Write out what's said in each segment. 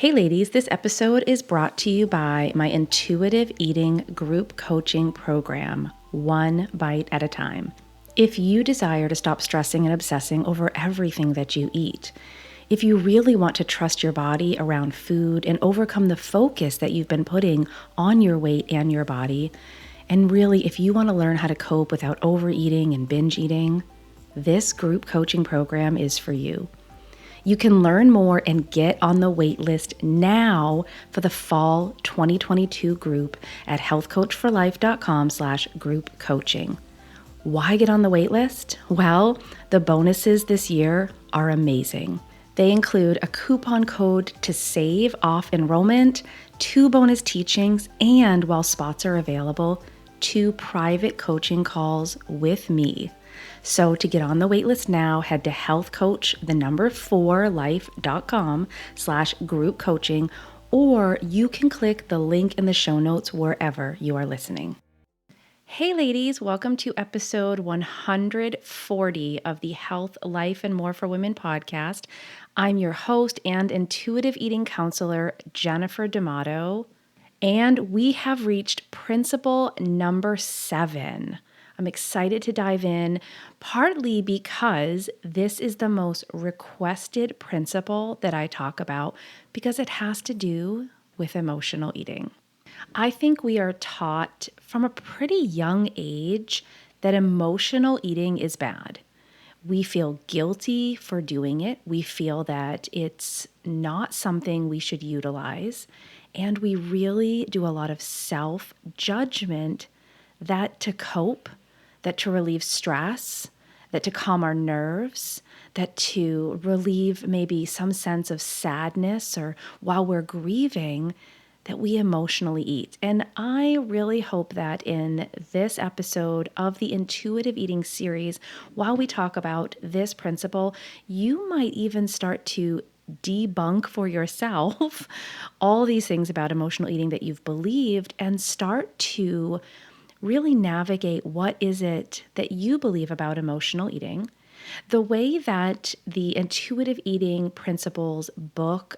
Hey ladies, this episode is brought to you by my intuitive eating group coaching program, One Bite at a Time. If you desire to stop stressing and obsessing over everything that you eat, if you really want to trust your body around food and overcome the focus that you've been putting on your weight and your body, and really if you want to learn how to cope without overeating and binge eating, this group coaching program is for you. You can learn more and get on the waitlist now for the fall 2022 group at healthcoachforlife.com/group coaching. Why get on the waitlist? Well, the bonuses this year are amazing. They include a coupon code to save off enrollment, 2 bonus teachings, and while spots are available, 2 private coaching calls with me. So to get on the waitlist now, head to healthcoach4life.com/group coaching, or you can click the link in the show notes wherever you are listening. Hey ladies, welcome to episode 140 of the Health, Life, and More for Women podcast. I'm your host and intuitive eating counselor, Jennifer D'Amato, and we have reached principle number 7. I'm excited to dive in, partly because this is the most requested principle that I talk about because it has to do with emotional eating. I think we are taught from a pretty young age that emotional eating is bad. We feel guilty for doing it. We feel that it's not something we should utilize. And we really do a lot of self-judgment that to cope, that to relieve stress, that to calm our nerves, that to relieve maybe some sense of sadness or while we're grieving, that we emotionally eat. And I really hope that in this episode of the Intuitive Eating series, while we talk about this principle, you might even start to debunk for yourself all these things about emotional eating that you've believed and start to really navigate what is it that you believe about emotional eating. The way that the Intuitive Eating Principles book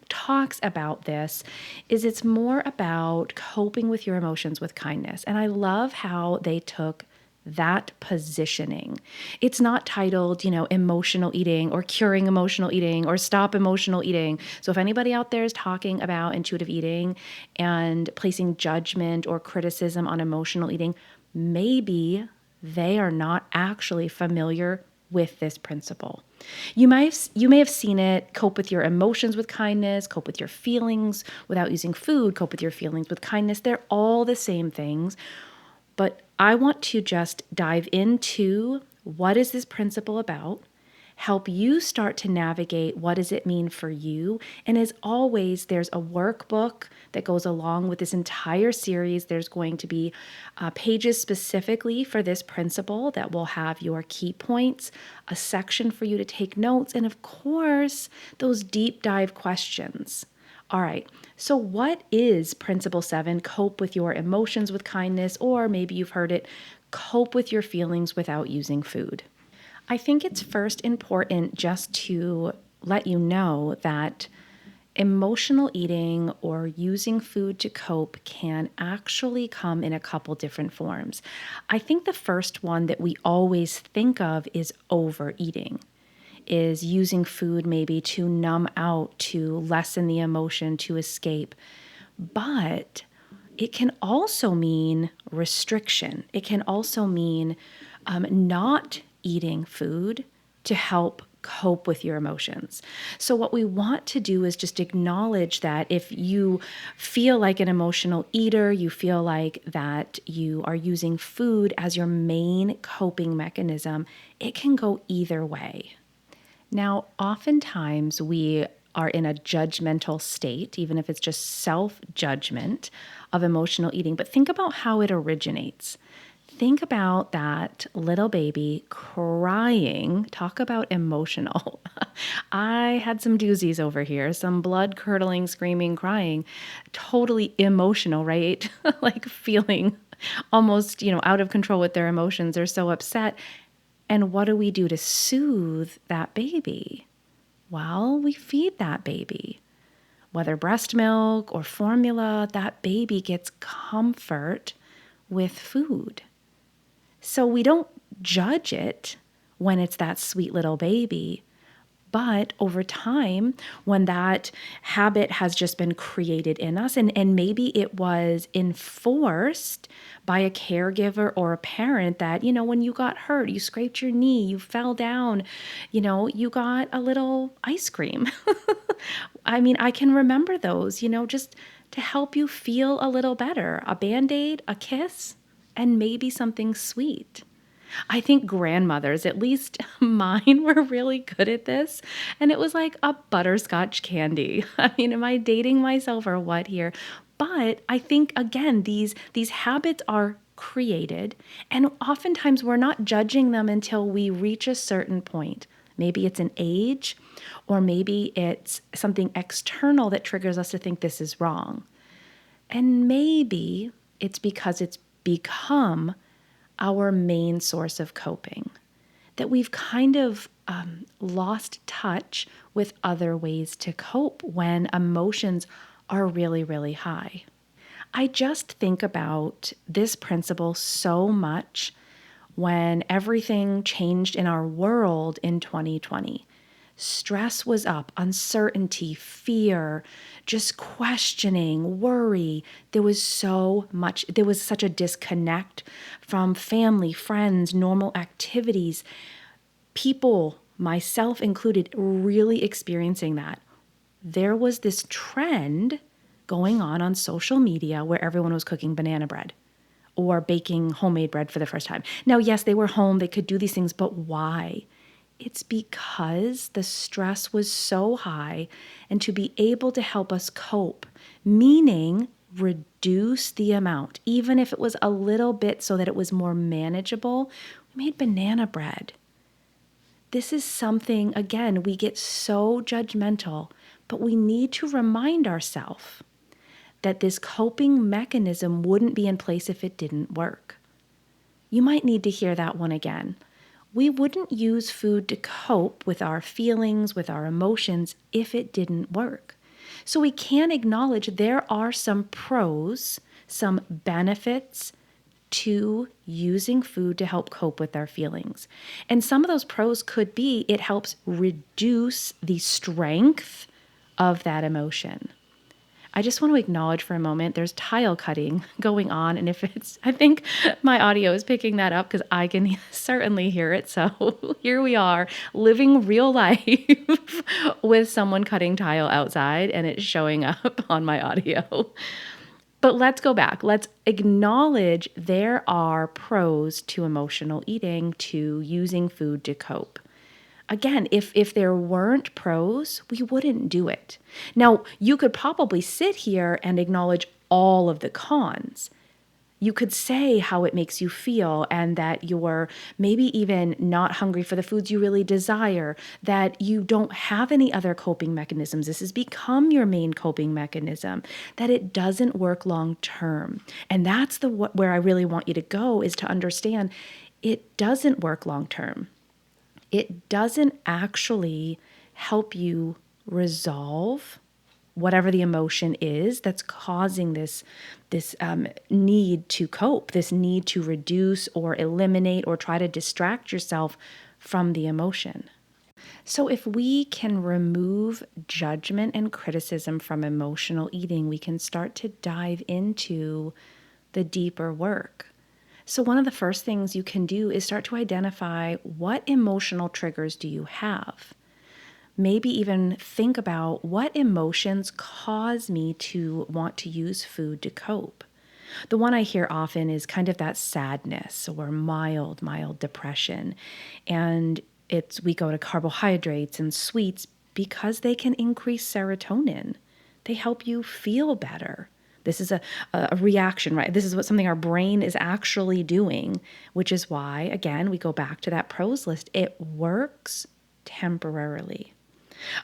talks about this is it's more about coping with your emotions with kindness. And I love how they took that positioning. It's not titled, emotional eating or curing emotional eating or stop emotional eating. So if anybody out there is talking about intuitive eating and placing judgment or criticism on emotional eating, maybe they are not actually familiar with this principle. You may have seen it: cope with your emotions with kindness, cope with your feelings without using food, cope with your feelings with kindness. They're all the same things. But I want to just dive into what is this principle about, help you start to navigate what does it mean for you. And as always, there's a workbook that goes along with this entire series. There's going to be pages specifically for this principle that will have your key points, a section for you to take notes, and of course, those deep dive questions. All right, so what is Principle 7? Cope with your emotions with kindness, or maybe you've heard it, cope with your feelings without using food. I think it's first important just to let you know that emotional eating or using food to cope can actually come in a couple different forms. I think the first one that we always think of is overeating. Is using food maybe to numb out, to lessen the emotion, to escape. But it can also mean restriction. It can also mean not eating food to help cope with your emotions. So what we want to do is just acknowledge that if you feel like an emotional eater, you feel like that you are using food as your main coping mechanism, it can go either way. Now, oftentimes we are in a judgmental state, even if it's just self-judgment of emotional eating. But think about how it originates. Think about that little baby crying. Talk about emotional. I had some doozies over here, some blood-curdling, screaming, crying. Totally emotional, right? Like feeling almost, out of control with their emotions. They're so upset. And what do we do to soothe that baby? Well, we feed that baby. Whether breast milk or formula, that baby gets comfort with food. So we don't judge it when it's that sweet little baby. But over time, when that habit has just been created in us, and maybe it was enforced by a caregiver or a parent that, when you got hurt, you scraped your knee, you fell down, you got a little ice cream. I mean, I can remember those, just to help you feel a little better, a Band-Aid, a kiss, and maybe something sweet. I think grandmothers, at least mine, were really good at this. And it was like a butterscotch candy. I mean, am I dating myself or what here? But I think, again, these habits are created. And oftentimes we're not judging them until we reach a certain point. Maybe it's an age, or maybe it's something external that triggers us to think this is wrong. And maybe it's because it's become our main source of coping, that we've kind of lost touch with other ways to cope when emotions are really, really high. I just think about this principle so much when everything changed in our world in 2020. Stress was up, uncertainty, fear, just questioning, worry. There was such a disconnect from family, friends, normal activities. People, myself included, really experiencing that. There was this trend going on social media where everyone was cooking banana bread or baking homemade bread for the first time. Now, yes, they were home, they could do these things, but why? It's because the stress was so high, and to be able to help us cope, meaning reduce the amount, even if it was a little bit so that it was more manageable, we made banana bread. This is something, again, we get so judgmental, but we need to remind ourselves that this coping mechanism wouldn't be in place if it didn't work. You might need to hear that one again. We wouldn't use food to cope with our feelings, with our emotions, if it didn't work. So we can acknowledge there are some pros, some benefits to using food to help cope with our feelings. And some of those pros could be it helps reduce the strength of that emotion. I just want to acknowledge for a moment, there's tile cutting going on. And I think my audio is picking that up because I can certainly hear it. So here we are living real life with someone cutting tile outside, and it's showing up on my audio. But let's go back. Let's acknowledge there are pros to emotional eating, to using food to cope. Again, if there weren't pros, we wouldn't do it. Now, you could probably sit here and acknowledge all of the cons. You could say how it makes you feel and that you're maybe even not hungry for the foods you really desire, that you don't have any other coping mechanisms. This has become your main coping mechanism, that it doesn't work long term. And that's where I really want you to go, is to understand it doesn't work long term. It doesn't actually help you resolve whatever the emotion is that's causing this need to cope, this need to reduce or eliminate or try to distract yourself from the emotion. So if we can remove judgment and criticism from emotional eating, we can start to dive into the deeper work. So one of the first things you can do is start to identify what emotional triggers do you have. Maybe even think about what emotions cause me to want to use food to cope. The one I hear often is kind of that sadness or mild depression. And we go to carbohydrates and sweets because they can increase serotonin. They help you feel better. This is a reaction, right? This is something our brain is actually doing, which is why, again, we go back to that pros list. It works temporarily.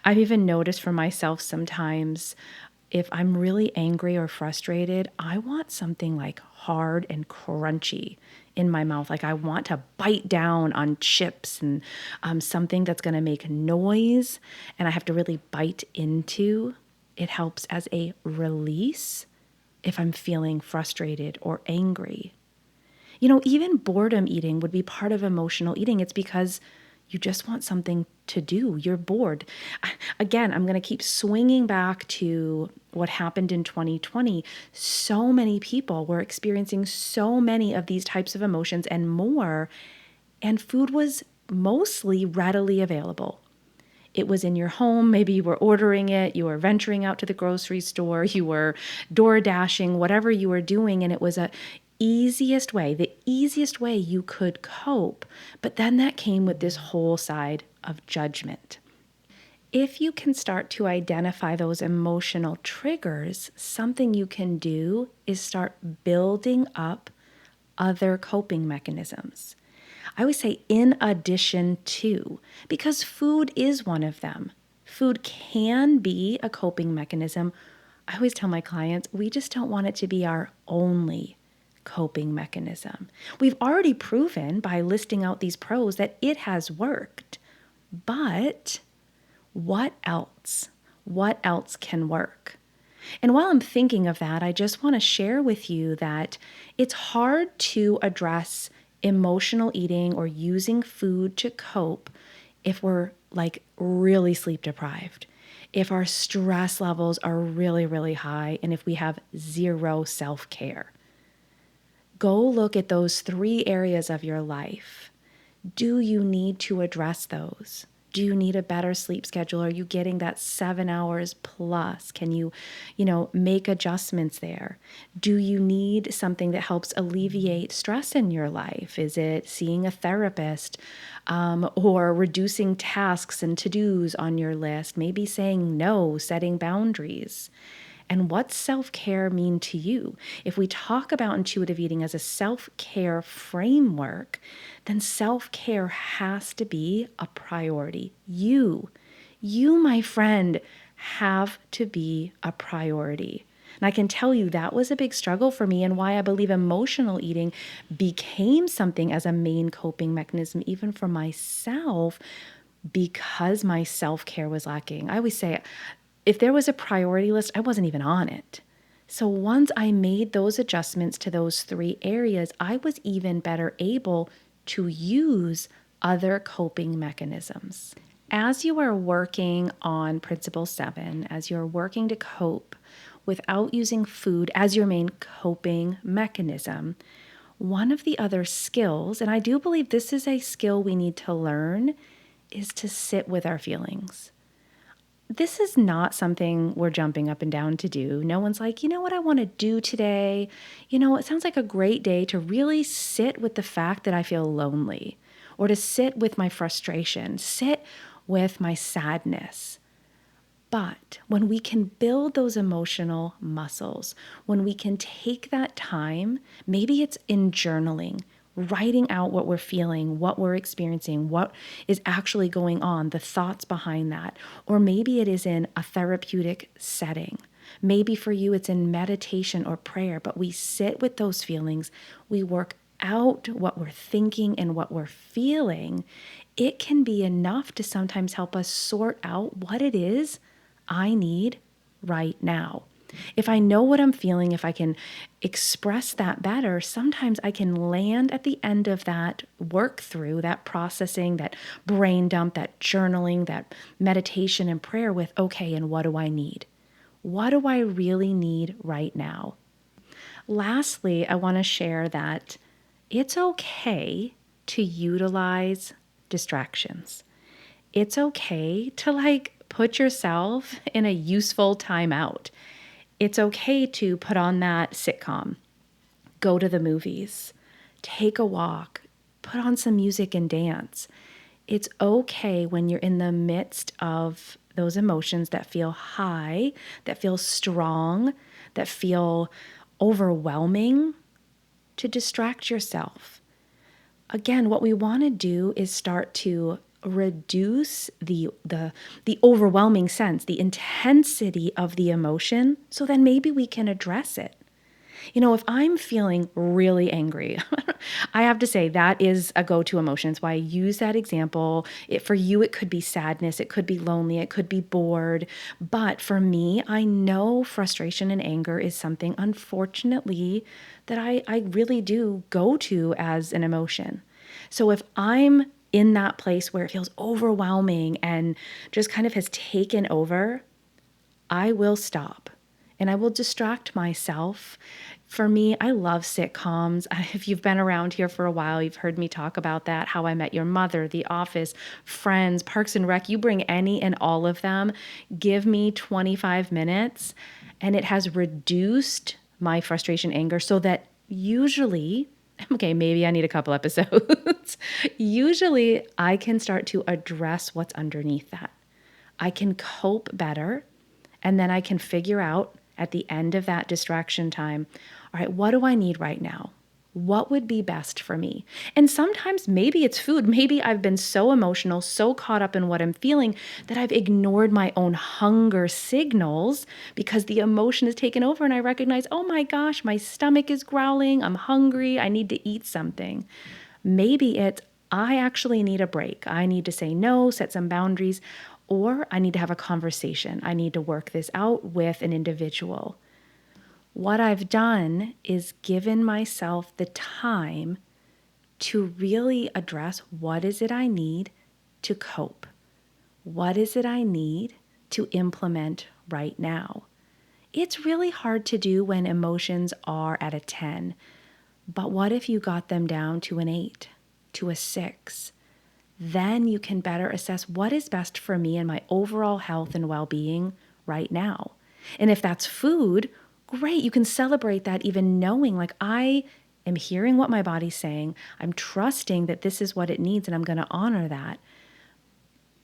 I've even noticed for myself sometimes if I'm really angry or frustrated, I want something like hard and crunchy in my mouth. Like I want to bite down on chips and something that's going to make noise and I have to really bite into. It helps as a release if I'm feeling frustrated or angry. Even boredom eating would be part of emotional eating. It's because you just want something to do. You're bored. Again, I'm going to keep swinging back to what happened in 2020. So many people were experiencing so many of these types of emotions and more, and food was mostly readily available. It was in your home. Maybe you were ordering it. You were venturing out to the grocery store. You were door dashing, whatever you were doing. And it was the easiest way you could cope. But then that came with this whole side of judgment. If you can start to identify those emotional triggers, something you can do is start building up other coping mechanisms. I always say in addition to, because food is one of them. Food can be a coping mechanism. I always tell my clients, we just don't want it to be our only coping mechanism. We've already proven by listing out these pros that it has worked. But what else? What else can work? And while I'm thinking of that, I just want to share with you that it's hard to address emotional eating or using food to cope if we're like really sleep deprived, if our stress levels are really, really high, and if we have zero self-care. Go look at those 3 areas of your life. Do you need to address those? Do you need a better sleep schedule? Are you getting that 7 hours plus? Can you, make adjustments there? Do you need something that helps alleviate stress in your life? Is it seeing a therapist or reducing tasks and to-dos on your list? Maybe saying no, setting boundaries. And what's self-care mean to you? If we talk about intuitive eating as a self-care framework, then self-care has to be a priority. You, my friend, have to be a priority. And I can tell you that was a big struggle for me, and why I believe emotional eating became something as a main coping mechanism, even for myself, because my self-care was lacking. I always say, if there was a priority list, I wasn't even on it. So once I made those adjustments to those 3 areas, I was even better able to use other coping mechanisms. As you are working on Principle 7, as you're working to cope without using food as your main coping mechanism, one of the other skills, and I do believe this is a skill we need to learn, is to sit with our feelings. This is not something we're jumping up and down to do. No one's like, you know what I want to do today? It sounds like a great day to really sit with the fact that I feel lonely, or to sit with my frustration, sit with my sadness. But when we can build those emotional muscles, when we can take that time, maybe it's in journaling, writing out what we're feeling, what we're experiencing, what is actually going on, the thoughts behind that. Or maybe it is in a therapeutic setting. Maybe for you it's in meditation or prayer, but we sit with those feelings, we work out what we're thinking and what we're feeling. It can be enough to sometimes help us sort out what it is I need right now. If I know what I'm feeling, if I can express that better, sometimes I can land at the end of that work through, that processing, that brain dump, that journaling, that meditation and prayer with, okay, and what do I need? What do I really need right now? Lastly, I want to share that it's okay to utilize distractions. It's okay to put yourself in a useful timeout. It's okay to put on that sitcom, go to the movies, take a walk, put on some music and dance. It's okay when you're in the midst of those emotions that feel high, that feel strong, that feel overwhelming, to distract yourself. Again, what we want to do is start to reduce the overwhelming sense, the intensity of the emotion, so then maybe we can address it. If I'm feeling really angry, I have to say that is a go-to emotion. It's why I use that example. For you, it could be sadness, it could be lonely, it could be bored. But for me, I know frustration and anger is something, unfortunately, that I really do go to as an emotion. So if I'm in that place where it feels overwhelming and just kind of has taken over, I will stop and I will distract myself. For me, I love sitcoms. If you've been around here for a while, you've heard me talk about that. How I Met Your Mother, The Office, Friends, Parks and Rec. You bring any and all of them, give me 25 minutes, and it has reduced my frustration, anger, so that usually, okay, maybe I need a couple episodes. Usually I can start to address what's underneath that. I can cope better. And then I can figure out at the end of that distraction time, all right, what do I need right now? What would be best for me? And sometimes maybe it's food. Maybe I've been so emotional, so caught up in what I'm feeling that I've ignored my own hunger signals because the emotion has taken over and I recognize, oh my gosh, my stomach is growling. I'm hungry. I need to eat something. Maybe it's, I actually need a break. I need to say no, set some boundaries, or I need to have a conversation. I need to work this out with an individual. What I've done is given myself the time to really address what is it I need to cope? What is it I need to implement right now? It's really hard to do when emotions are at a 10, but what if you got them down to an 8, to a 6? Then you can better assess what is best for me and my overall health and well-being right now. And if that's food, great, you can celebrate that even knowing like I am hearing what my body's saying. I'm trusting that this is what it needs and I'm going to honor that.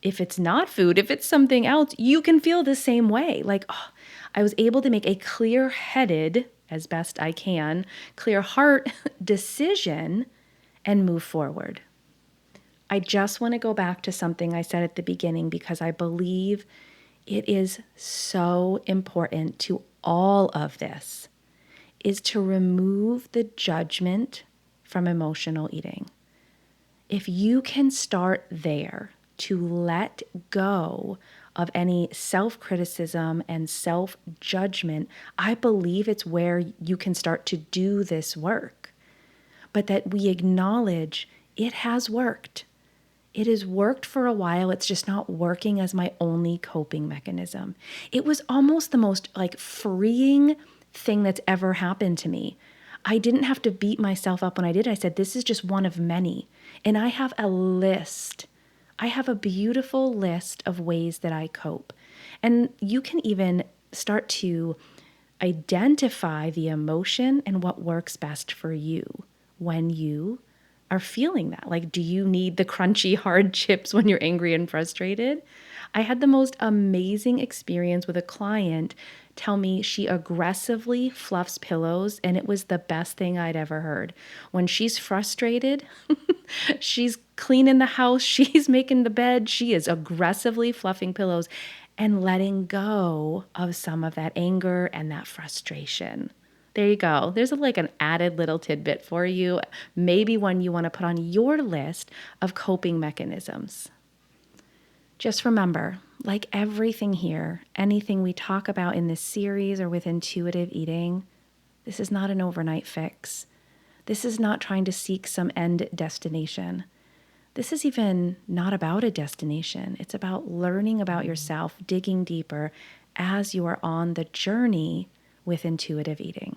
If it's not food, if it's something else, you can feel the same way. Like, oh, I was able to make a clear-headed, as best I can, clear heart decision and move forward. I just want to go back to something I said at the beginning because I believe it is so important to all of this, is to remove the judgment from emotional eating. If you can start there to let go of any self-criticism and self-judgment, I believe it's where you can start to do this work. But that we acknowledge it has worked. It has worked for a while. It's just not working as my only coping mechanism. It was almost the most freeing thing that's ever happened to me. I didn't have to beat myself up when I did. I said, this is just one of many. And I have a list. I have a beautiful list of ways that I cope. And you can even start to identify the emotion and what works best for you when you are feeling that. Like, do you need the crunchy, hard chips when you're angry and frustrated? I had the most amazing experience with a client tell me she aggressively fluffs pillows, and it was the best thing I'd ever heard. When she's frustrated, she's cleaning the house, she's making the bed, she is aggressively fluffing pillows and letting go of some of that anger and that frustration. There you go. There's an added little tidbit for you, maybe one you want to put on your list of coping mechanisms. Just remember, like everything here, anything we talk about in this series or with intuitive eating, this is not an overnight fix. This is not trying to seek some end destination. This is even not about a destination. It's about learning about yourself, digging deeper as you are on the journey with intuitive eating.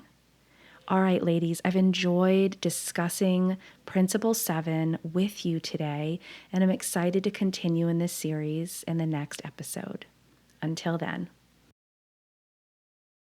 All right, ladies, I've enjoyed discussing Principle 7 with you today, and I'm excited to continue in this series in the next episode. Until then.